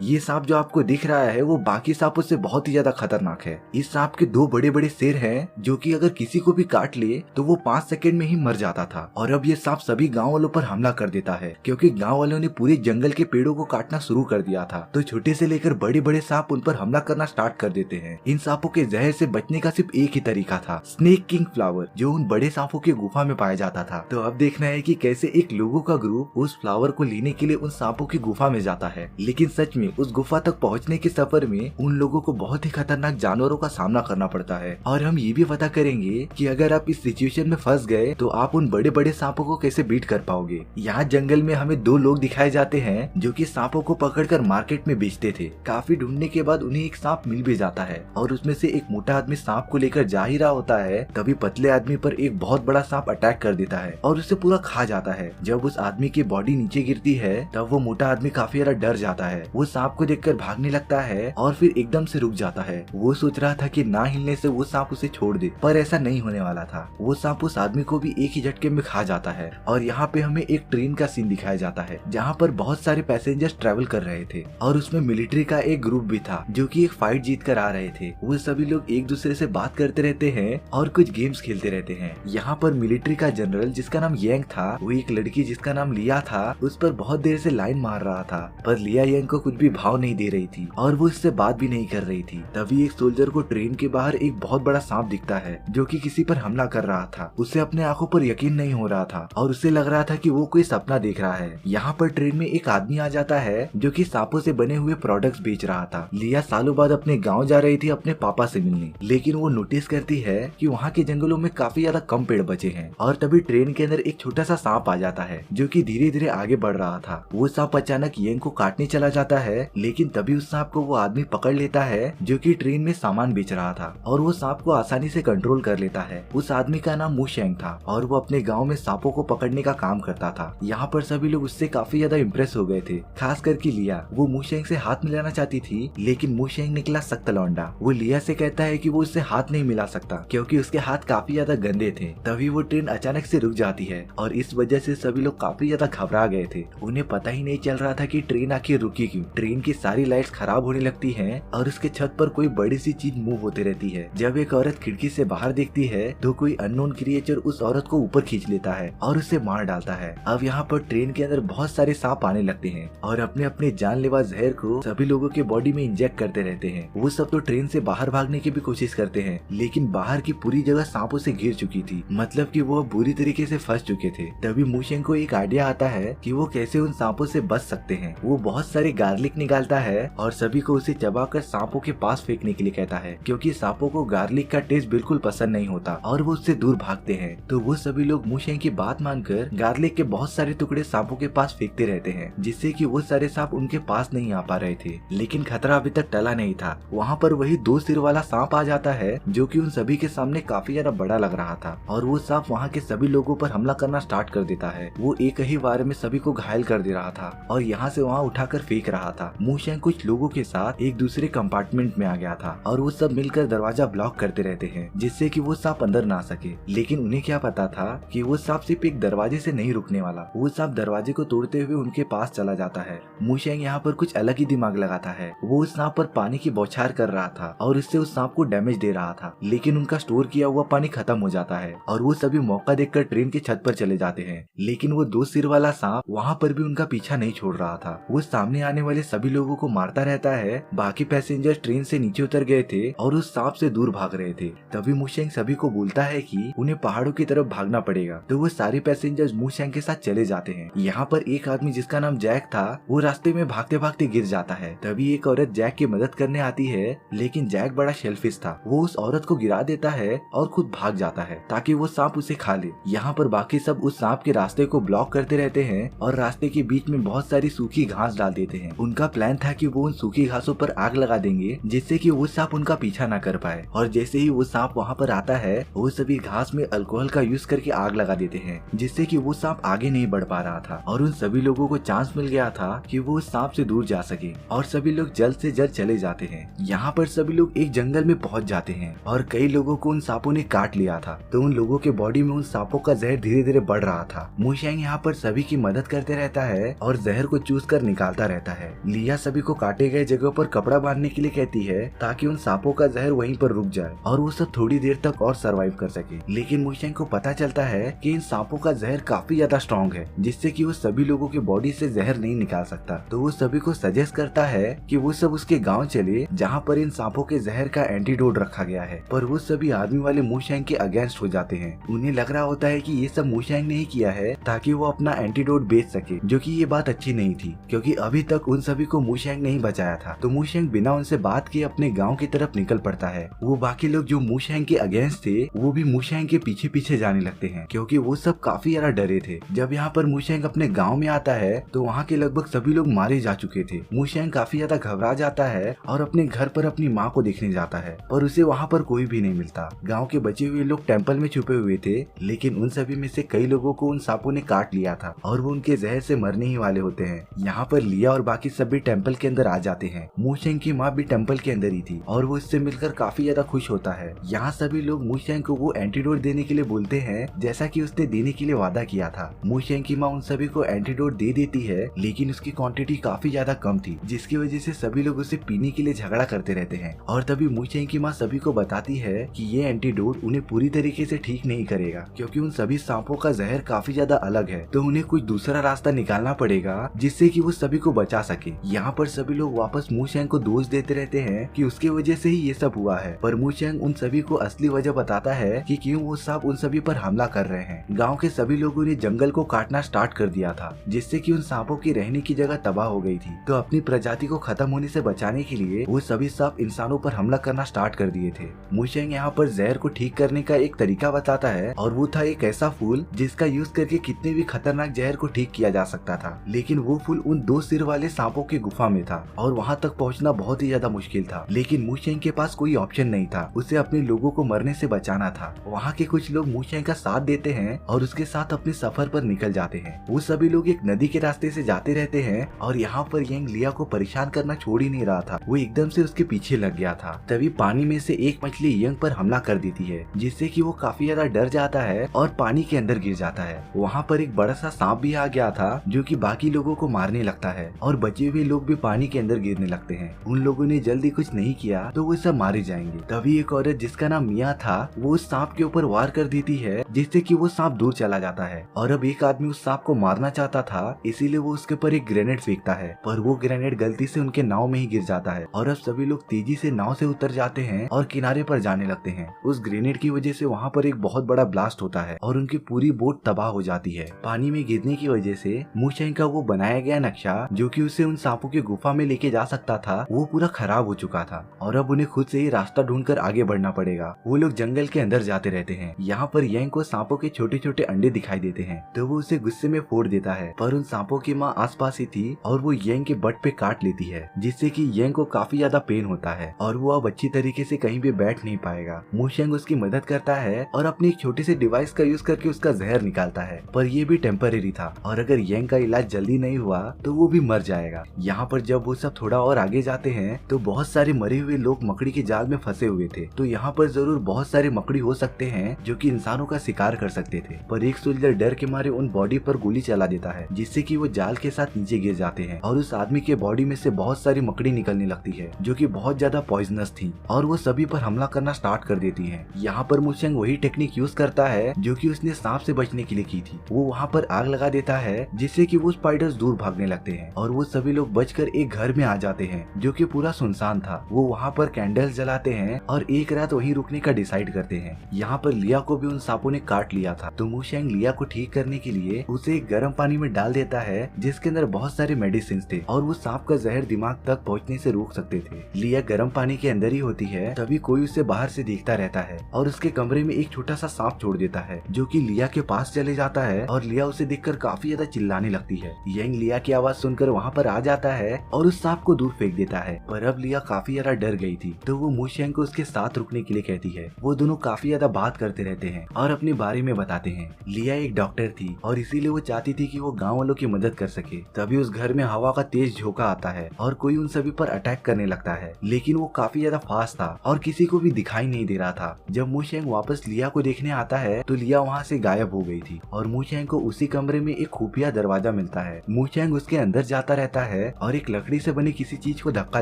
ये सांप जो आपको दिख रहा है वो बाकी सांपों से बहुत ही ज्यादा खतरनाक है। इस सांप के 2 बड़े बड़े सिर हैं जो कि अगर किसी को भी काट ले तो वो 5 सेकंड में ही मर जाता था। और अब ये सांप सभी गाँव वालों पर हमला कर देता है क्योंकि गाँव वालों ने पूरे जंगल के पेड़ों को काटना शुरू कर दिया था। तो छोटे से लेकर बड़े बड़े सांप उन पर हमला करना स्टार्ट कर देते हैं। इन सांपों के जहर से बचने का सिर्फ एक ही तरीका था, स्नेक किंग फ्लावर, जो उन बड़े सांपों की गुफा में पाया जाता था। तो अब देखना है कि कैसे एक लोगों का ग्रुप उस फ्लावर को लेने के लिए उन सांपों की गुफा में जाता है। लेकिन सच में उस गुफा तक पहुंचने के सफर में उन लोगों को बहुत ही खतरनाक जानवरों का सामना करना पड़ता है। और हम ये भी पता करेंगे कि अगर आप इस सिचुएशन में फंस गए तो आप उन बड़े बड़े सांपों को कैसे बीट कर पाओगे। यहाँ जंगल में हमें 2 लोग दिखाए जाते हैं जो कि सांपों को पकड़कर मार्केट में बेचते थे। काफी ढूंढने के बाद उन्हें एक सांप मिल भी जाता है और उसमें से एक मोटा आदमी सांप को लेकर जा ही रहा होता है, तभी पतले आदमी पर एक बहुत बड़ा सांप अटैक कर देता है और उसे पूरा खा जाता है। जब उस आदमी की बॉडी नीचे गिरती है तब वो मोटा आदमी काफी ज्यादा डर जाता है। वो सांप को देखकर भागने लगता है और फिर एकदम से रुक जाता है। वो सोच रहा था कि ना हिलने से वो सांप उसे छोड़ दे, पर ऐसा नहीं होने वाला था। वो सांप उस आदमी को भी एक ही झटके में खा जाता है। और यहाँ पे हमें एक ट्रेन का सीन दिखाया जाता है जहाँ पर बहुत सारे पैसेंजर्स ट्रेवल कर रहे थे और उसमें मिलिट्री का एक ग्रुप भी था जो कि एक फाइट जीत कर आ रहे थे। वो सभी लोग एक दूसरे से बात करते रहते हैं और कुछ गेम्स खेलते रहते हैं। यहाँ पर मिलिट्री का जनरल जिसका नाम यांग था, वो एक लड़की जिसका नाम लिया था उस पर बहुत देर से लाइन मार रहा था, पर लिया यांग को कुछ भी भाव नहीं दे रही थी और वो इससे बात भी नहीं कर रही थी। तभी एक सोल्जर को ट्रेन के बाहर एक बहुत बड़ा सांप दिखता है जो कि किसी पर हमला कर रहा था। उसे अपने आंखों पर यकीन नहीं हो रहा था और उसे लग रहा था कि वो कोई सपना देख रहा है। यहाँ पर ट्रेन में एक आदमी आ जाता है जो कि सांपों से बने हुए प्रोडक्ट्स बेच रहा था। लिया सालों बाद अपने गाँव जा रही थी अपने पापा से मिलने, लेकिन वो नोटिस करती है कि वहाँ के जंगलों में काफी ज्यादा कम पेड़ बचे हैं। और तभी ट्रेन के अंदर एक छोटा सा सांप आ जाता है जो कि धीरे धीरे आगे बढ़ रहा था। वो सांप अचानक यांग को काटने चला जाता है, लेकिन तभी उस सांप को वो आदमी पकड़ लेता है जो कि ट्रेन में सामान बेच रहा था और वो सांप को आसानी से कंट्रोल कर लेता है। उस आदमी का नाम मुशेंग था और वो अपने गाँव में सांपों को पकड़ने का काम करता था। यहाँ पर सभी लोग उससे काफी ज्यादा इम्प्रेस हो गए थे, खास करके लिया। वो मुशेंग से हाथ मिलाना चाहती थी, लेकिन मुशेंग निकला सख्त लौंडा। वो लिया से कहता है कि वो उससे हाथ नहीं मिला सकता क्योंकि उसके हाथ काफी ज्यादा गंदे थे। तभी वो ट्रेन अचानक से रुक जाती है और इस वजह से सभी लोग काफी ज्यादा घबरा गए थे। उन्हें पता ही नहीं चल रहा था कि ट्रेन आखिर रुकी क्यों। ट्रेन की सारी लाइट्स खराब होने लगती हैं और उसके छत पर कोई बड़ी सी चीज मूव होती रहती है। जब एक औरत खिड़की से बाहर देखती है तो कोई अननोन क्रिएचर उस औरत को ऊपर खींच लेता है और उसे मार डालता है। अब यहाँ पर ट्रेन के अंदर बहुत सारे सांप आने लगते हैं और अपने अपने जानलेवा जहर को सभी लोगों के बॉडी में इंजेक्ट करते रहते हैं। वो सब तो ट्रेन से बाहर भागने की भी कोशिश करते हैं, लेकिन बाहर की पूरी जगह सांपों से घिर चुकी थी, मतलब कि वो बुरी तरीके से फंस चुके थे। तभी मुशेंग को एक आइडिया आता है कि वो कैसे उन सांपों से बच सकते हैं। वो बहुत सारे गार्लिक निकालता है और सभी को उसे चबाकर सांपों के पास फेंकने के लिए कहता है क्योंकि सांपों को गार्लिक का टेस्ट बिल्कुल पसंद नहीं होता और वो उससे दूर भागते हैं। तो वो सभी लोग मुशेंग की बात मानकर गार्लिक के बहुत सारे टुकड़े सांपों के पास फेंकते रहते हैं, जिससे कि वो सारे सांप उनके पास नहीं आ पा रहे थे। लेकिन खतरा अभी तक टला नहीं था। वहाँ पर वही 2 सिर वाला सांप आ जाता है जो कि उन सभी के सामने काफी ज्यादा बड़ा लग रहा था और वो सांप वहाँ के सभी लोगों पर हमला करना स्टार्ट कर देता है। वो एक ही बार में सभी को घायल कर दे रहा था और यहाँ से वहाँ उठाकर फेंक रहा था। मुशेंग कुछ लोगों के साथ एक दूसरे कंपार्टमेंट में आ गया था और वो सब मिलकर दरवाजा ब्लॉक करते रहते हैं जिससे कि वो सांप अंदर ना सके। लेकिन उन्हें क्या पता था कि वो सांप सिर्फ एक दरवाजे से नहीं रुकने वाला। वो सांप दरवाजे को तोड़ते हुए उनके पास चला जाता है। मुशेंग यहाँ पर कुछ अलग ही दिमाग लगाता है। वो उस सांप पर पानी की बौछार कर रहा था और इससे उस सांप को डैमेज दे रहा था, लेकिन उनका स्टोर किया हुआ पानी खत्म हो जाता है और वो सभी मौका देखकर ट्रेन की छत पर चले जाते हैं। लेकिन वो 2 सिर वाला सांप वहाँ पर भी उनका पीछा नहीं छोड़ रहा था। वो सामने आने वाले सभी लोगों को मारता रहता है। बाकी पैसेंजर ट्रेन से नीचे उतर गए थे और उस सांप से दूर भाग रहे थे। तभी मुशेंग सभी को बोलता है कि उन्हें पहाड़ों की तरफ भागना पड़ेगा। तो वो सारे पैसेंजर्स मुशेंग के साथ चले जाते हैं। यहाँ पर एक आदमी जिसका नाम जैक था वो रास्ते में भागते भागते गिर जाता है। तभी एक औरत जैक की मदद करने आती है, लेकिन जैक बड़ा शेल्फिश था। वो उस औरत को गिरा देता है और खुद भाग जाता है ताकि वो सांप उसे खा ले। यहाँ पर बाकी सब उस सांप के रास्ते को ब्लॉक करते रहते हैं और रास्ते के बीच में बहुत सारी सूखी घास डाल देते हैं। उनका प्लान था कि वो उन सूखी घासों पर आग लगा देंगे जिससे कि वो सांप उनका पीछा न कर पाए। और जैसे ही वो सांप वहाँ पर आता है वो सभी घास में अल्कोहल का यूज करके आग लगा देते हैं, जिससे कि वो सांप आगे नहीं बढ़ पा रहा था और उन सभी लोगों को चांस मिल गया था कि वो उस सांप से दूर जा सके और सभी लोग जल्द से जल्द चले जाते हैं। यहाँ पर सभी लोग एक जंगल में पहुँच जाते हैं और कई लोगों को उन सांपों ने काट लिया था। तो उन लोगों के बॉडी में उन सांपों का जहर धीरे धीरे बढ़ रहा था। मुशेंग यहाँ पर सभी की मदद करते रहता है और जहर को चूस कर निकालता रहता है, लिया सभी को काटे गए जगह पर कपड़ा बांधने के लिए कहती है ताकि उन सांपों का जहर वहीं पर रुक जाए और वो सब थोड़ी देर तक और सरवाइव कर सके। लेकिन मुशेंग को पता चलता है कि इन सांपों का जहर काफी ज्यादा स्ट्रॉन्ग है, जिससे कि वो सभी लोगों की बॉडी से जहर नहीं निकाल सकता। तो वो सभी को सजेस्ट करता है कि वो सब उसके गांव चले जहां पर इन सांपों के जहर का एंटीडोट रखा गया है। पर वो सभी आर्मी वाले मुशेंग के अगेंस्ट हो जाते हैं। उन्हें लग रहा होता है कि ये सब मुशेंग ने ही किया है ताकि वो अपना एंटीडोट बेच सके, जो कि ये बात अच्छी नहीं थी क्योंकि अभी तक उन सभी को मुशेंग ने ही बचाया था। तो मुशेंग बिना उनसे बात किए अपने गाँव की तरफ निकल पड़ता है। वो बाकी लोग जो मुशेंग के अगेंस्ट थे वो भी मुशेंग के पीछे पीछे जाने लगते हैं क्योंकि वो सब काफी ज्यादा डरे थे। जब यहाँ पर मुशेंग अपने गाँव में आता है तो वहाँ के लगभग सभी लोग मारे जा चुके थे। मुशेंग काफी ज्यादा घबरा जाता है और अपने घर पर अपनी माँ को देखने जाता है, पर उसे वहाँ पर कोई भी नहीं मिलता। गाँव के बचे हुए लोग टेम्पल में छुपे हुए थे, लेकिन उन सभी में से कई लोगों को उन सांपों ने काट लिया था और वो उनके जहर से मरने ही वाले होते हैं। यहाँ पर लिया और बाकी सभी टेम्पल के अंदर आ जाते हैं। मुशेंग की माँ भी टेम्पल के अंदर ही थी और वो इससे मिलकर काफी ज्यादा खुश होता है। यहाँ सभी लोग मुशेंग को वो एंटीडोट देने के लिए बोलते हैं जैसा कि उसने देने के लिए वादा किया था। मुशेंग की माँ उन सभी को एंटीडोट दे देती है, लेकिन उसकी क्वांटिटी काफी ज्यादा कम थी, जिसकी वजह से सभी लोग उसे पीने के लिए झगड़ा करते रहते हैं। और तभी मुशेंग की माँ सभी को बताती है कि ये एंटीडोट उन्हें पूरी तरीके से ठीक नहीं करेगा क्योंकि उन सभी सांपों का जहर काफी ज्यादा अलग है, तो उन्हें कुछ दूसरा रास्ता निकालना पड़ेगा जिससे कि वो सभी को बचा सके। यहाँ पर सभी लोग वापस मुशेंग को दोष देते रहते हैं कि उसकी वजह से ही ये सब हुआ है, पर मुशेंग उन सभी को असली वजह बताता है कि क्यों वो सांप उन सभी पर हमला कर रहे हैं। गाँव के सभी लोगों ने जंगल को काटना स्टार्ट कर दिया था, जिससे कि उन सांपों की रहने की जगह तबाह हो गई थी। तो अपनी प्रजाति को खत्म होने से बचाने के लिए वो सभी सांप इंसानों पर हमला करना स्टार्ट कर दिए थे। मुशेंग यहाँ पर जहर को ठीक करने का एक तरीका बताता है और वो था एक ऐसा फूल जिसका यूज करके कितने भी खतरनाक जहर को ठीक किया जा सकता था। लेकिन वो फूल उन 2 सिर वाले सांपों की गुफा में था और वहाँ तक पहुँचना बहुत ही ज्यादा मुश्किल था। लेकिन मुशेंग के पास कोई ऑप्शन नहीं था, उसे अपने लोगों को मरने से बचाना था। वहाँ के कुछ लोग मुशेंग का साथ देते हैं और उसके साथ अपने सफर पर निकल जाते हैं। वो सभी लोग एक नदी के रास्ते से जाते रहते हैं और यहाँ पर यंग लिया को परेशान करना छोड़ ही नहीं रहा था। वो एकदम से उसके पीछे लग गया था। तभी पानी में से एक मछली यंग पर हमला कर देती है, जिससे कि वो काफी ज्यादा डर जाता है और पानी के अंदर गिर जाता है। वहाँ पर एक बड़ा सा सांप भी आ गया था जो कि बाकी लोगों को मारने लगता है और बचे हुए लोग भी पानी के अंदर गिरने लगते हैं। उन लोगों ने जल्दी कुछ नहीं किया तो वो सब मारे जाएंगे। तभी एक औरत जिसका नाम मिया था वो उस सांप के ऊपर वार कर देती है, जिससे कि वो सांप दूर चला जाता है। और अब एक आदमी उस सांप को मारना चाहता था, इसीलिए वो उसके ऊपर एक ग्रेनेड फेंकता है, पर वो ग्रेनेड गलती से उनके नाव में ही गिर जाता है और अब सभी लोग तेजी से नाव से उतर जाते हैं और किनारे पर जाने लगते हैं। उस ग्रेनेड की वजह से वहाँ पर एक बहुत बड़ा ब्लास्ट होता है और उनकी पूरी बोट तबाह हो जाती है। पानी में गिरने की वजह से मुशेंग का वो बनाया गया नक्शा जो कि उसे उन सांपों की गुफा में लेके जा सकता था, वो पूरा खराब हो चुका था और अब उन्हें खुद से ही रास्ता ढूंढकर आगे बढ़ना पड़ेगा। वो लोग जंगल के अंदर जाते रहते हैं। यहाँ पर यंग को सांपों के छोटे छोटे अंडे दिखाई देते हैं, तो वो उसे गुस्से में फोड़ देता है, पर उन सांपों की माँ आसपास ही थी और वो यंग के बट पे काट लेती है, जिससे कि यंग को काफी ज्यादा पेन होता है और वो अब अच्छी तरीके से कहीं भी बैठ नहीं पाएगा। मुशेंग उसकी मदद करता है और अपने एक छोटे से डिवाइस का यूज करके उसका जहर निकालता है, पर ये भी टेम्परेरी था और अगर यंग का इलाज जल्दी नहीं हुआ तो वो भी मर जाएगा। यहाँ पर जब वो सब थोड़ा और आगे जाते हैं तो बहुत सारे मरे हुए लोग मकड़ी के जाल में फंसे हुए थे। तो यहाँ पर जरूर बहुत सारे मकड़ी हो सकते हैं जो कि इंसानों का शिकार कर सकते थे, पर एक सोल्जर डर के मारे उन बॉडी पर गोली चला देता है, जिससे कि वो जाल के साथ नीचे गिर जाते हैं और उस आदमी के बॉडी में से बहुत सारी मकड़ी निकलने लगती है जो कि बहुत ज्यादा पॉइजनस थी और वो सभी पर हमला करना स्टार्ट कर देती है। यहाँ पर मुशेंग वही टेक्निक यूज करता है जो कि उसने सांप से बचने के लिए की थी। वो वहाँ पर आग लगा देता है जिससे कि वो स्पाइडर्स दूर भागने लगते हैं और वो सभी लोग बचकर एक घर में आ जाते हैं जो कि पूरा सुनसान था। वो वहाँ पर कैंडल्स जलाते हैं और एक रात वहीं रुकने का डिसाइड करते हैं। यहाँ पर लिया को भी उन सांपों ने काट लिया था, तो मुशेंग लिया को ठीक करने के लिए उसे एक गर्म पानी में डाल देता है जिसके अंदर बहुत सारे मेडिसिन थे और वो सांप का जहर दिमाग तक पहुँचने से रोक सकते थे। लिया गर्म पानी के अंदर ही होती है, तभी कोई उसे बाहर से देखता रहता है और उसके कमरे में एक छोटा सा सांप छोड़ देता है जो कि लिया के पास चले जाता है और लिया उसे देखकर काफी ज्यादा चिल्लाने लगती है। यंग लिया की आवाज सुनकर वहाँ पर आ जाता है और उस सांप को दूर फेंक देता है, पर अब लिया काफी ज्यादा डर गई थी, तो वो मुशेंग को उसके साथ रुकने के लिए कहती है। वो दोनों काफी ज्यादा बात करते रहते हैं और अपने बारे में बताते हैं। लिया एक डॉक्टर थी और इसीलिए वो चाहती थी कि वो गाँव वालों की मदद कर सके। तभी उस घर में हवा का तेज झोंका आता है और कोई उन सभी पर अटैक करने लगता है, लेकिन वो काफी ज्यादा फास्ट था और किसी को भी दिखाई नहीं दे रहा था। जब मुशेंग वापस लिया को देखने आता है तो लिया वहाँ से गायब हो गई थी और मुशेंग को उसी कमरे में एक खुफिया दरवाजा मिलता है। मुशेंग उसके अंदर जाता रहता है और एक लकड़ी से बनी किसी चीज को धक्का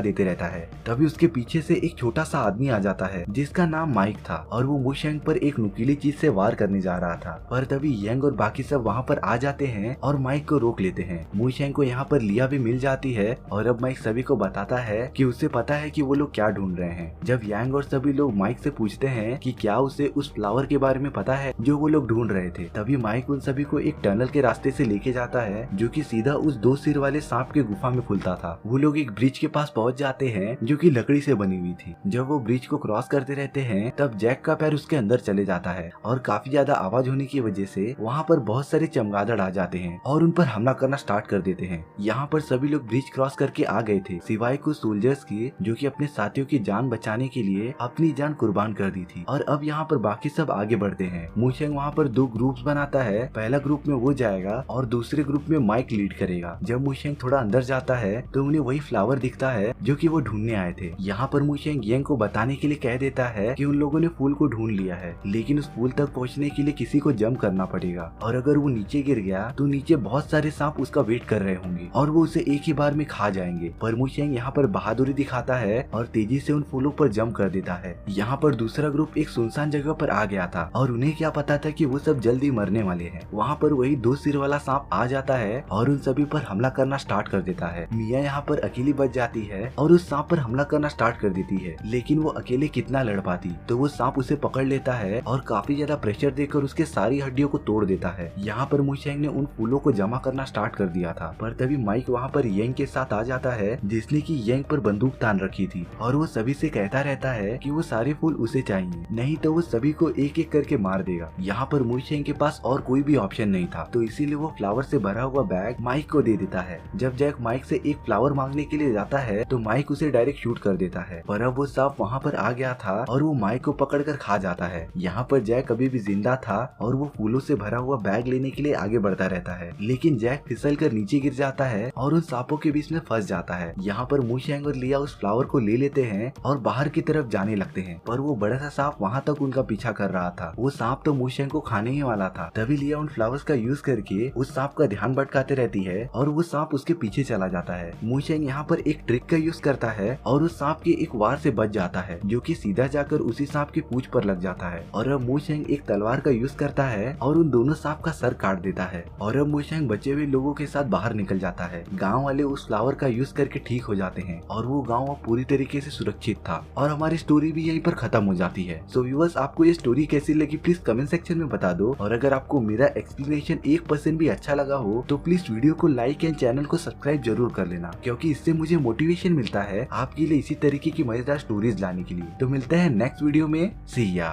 देते रहता है। तभी उसके पीछे से एक छोटा सा आदमी आ जाता है जिसका नाम माइक था और वो मुशेंग पर एक नुकीली चीज से वार करने जा रहा था। पर तभी यंग और बाकी सब वहाँ पर आ जाते हैं और माइक को रोक लेते हैं। मुशेंग को यहाँ पर लिया भी मिल जाती है और अब माइक सभी को बताता है कि उसे पता है कि वो लोग क्या ढूंढ रहे हैं। जब यांग और सभी लोग माइक से पूछते हैं कि क्या उसे उस फ्लावर के बारे में पता है जो वो लोग ढूंढ रहे थे, तभी माइक उन सभी को एक टनल के रास्ते से लेके जाता है जो कि सीधा उस 2 सिर वाले सांप के गुफा में खुलता था। वो लोग एक ब्रिज के पास पहुंच जाते हैं जो कि लकड़ी से बनी हुई थी। जब वो ब्रिज को क्रॉस करते रहते हैं तब जैक का पैर उसके अंदर चले जाता है और काफी ज्यादा आवाज होने की वजह से वहाँ पर बहुत सारे चमगादड़ आ जाते हैं और उन पर हमला करना स्टार्ट कर देते हैं। यहाँ पर सभी लोग ब्रिज क्रॉस करके आ गए थे सिवाय कुछ सोल्जर्स के जो कि अपने साथियों की जान बचाने के लिए अपनी जान कुर्बान कर दी थी। और अब यहाँ पर बाकी सब आगे बढ़ते हैं। मुशेंग वहाँ पर 2 ग्रुप्स बनाता है। पहला ग्रुप में वो जाएगा और दूसरे ग्रुप में माइक लीड करेगा। जब मुशेंग थोड़ा अंदर जाता है तो उन्हें वही फ्लावर दिखता है जो कि वो ढूंढने आए थे। यहाँ पर मुशेंग यंग को बताने के लिए कह देता है कि उन लोगों ने फूल को ढूंढ लिया है, लेकिन उस फूल तक पहुँचने के लिए किसी को जंप करना पड़ेगा और अगर वो नीचे गिर गया तो नीचे बहुत सारे सांप उसका वेट कर रहे होंगे और वो उसे एक ही बार में खा जाएंगे। पर मुशेंग यहाँ पर बहादुरी दिखाता है और तेजी से उन फूलों पर जंप कर देता है। यहाँ पर दूसरा ग्रुप एक सुनसान जगह पर आ गया था और उन्हें क्या पता था कि वो सब जल्दी मरने वाले हैं। वहाँ पर वही 2 सिर वाला सांप आ जाता है और उन सभी पर हमला करना स्टार्ट कर देता है। मिया यहाँ पर अकेली बच जाती है और उस सांप पर हमला करना स्टार्ट कर देती है, लेकिन वो अकेले कितना लड़ पाती, तो वो सांप उसे पकड़ लेता है और काफी ज्यादा प्रेशर देकर उसके सारी हड्डियों को तोड़ देता है। यहाँ पर मुशेंग ने उन फूलों को जमा करना स्टार्ट कर दिया था, पर तभी माइक वहाँ पर यंग के साथ आ जाता है जिसने की यंग पर बंदूक तान रखी थी और वो सभी से कहता रहता है कि वो सारे फूल उसे चाहिए, नहीं तो वो सभी को एक एक करके मार देगा। यहाँ पर मुशेंग के पास और कोई भी ऑप्शन नहीं था, तो इसीलिए वो फ्लावर से भरा हुआ बैग माइक को दे देता है। जब जैक माइक से एक फ्लावर मांगने के लिए जाता है तो माइक उसे डायरेक्ट शूट कर देता है, पर अब वो सांप वहाँ पर आ गया था और वो माइक को पकड़ कर खा जाता है। यहाँ पर जैक अभी भी जिंदा था और वो फूलों से भरा हुआ बैग लेने के लिए आगे बढ़ता रहता है, लेकिन जैक फिसल कर नीचे गिर जाता है और उन सांपों के बीच में फंस जाता है। यहाँ पर मुशेंग और लिया उस फ्लावर को ले लेते हैं और बाहर की तरफ जाने लगते हैं, पर वो बड़ा सा सांप वहाँ तक उनका पीछा कर रहा था। वो सांप तो मुशेंग को खाने ही वाला था। तभी लिया उन फ्लावर्स का यूज करके उस सांप का ध्यान भटकाते रहती है और वो सांप उसके पीछे चला जाता है। मुशेंग यहाँ पर एक ट्रिक का यूज करता है और उस सांप के एक वार से बच जाता है जो कि सीधा जाकर उसी सांप की पूंछ पर लग जाता है। और अब मुशेंग एक तलवार का यूज करता है और उन दोनों सांप का सर काट देता है और अब मुशेंग बचे हुए लोगों के साथ बाहर निकल जाता है। गाँव वाले उस फ्लावर का यूज करके ठीक हो जाते हैं और वो गाँव अब पूरी तरीके से सुरक्षित था और हमारी स्टोरी भी यहीं पर खत्म हो जाती है। सो व्यूअर्स, आपको ये स्टोरी कैसी लगी प्लीज कमेंट सेक्शन में बता दो, और अगर आपको मेरा एक्सप्लेनेशन 1% भी अच्छा लगा हो तो प्लीज वीडियो को लाइक एंड चैनल को सब्सक्राइब जरूर कर लेना, क्योंकि इससे मुझे मोटिवेशन मिलता है आपके लिए इसी तरीके की मजेदार स्टोरीज लाने के लिए। तो मिलते हैं नेक्स्ट वीडियो में। सी या।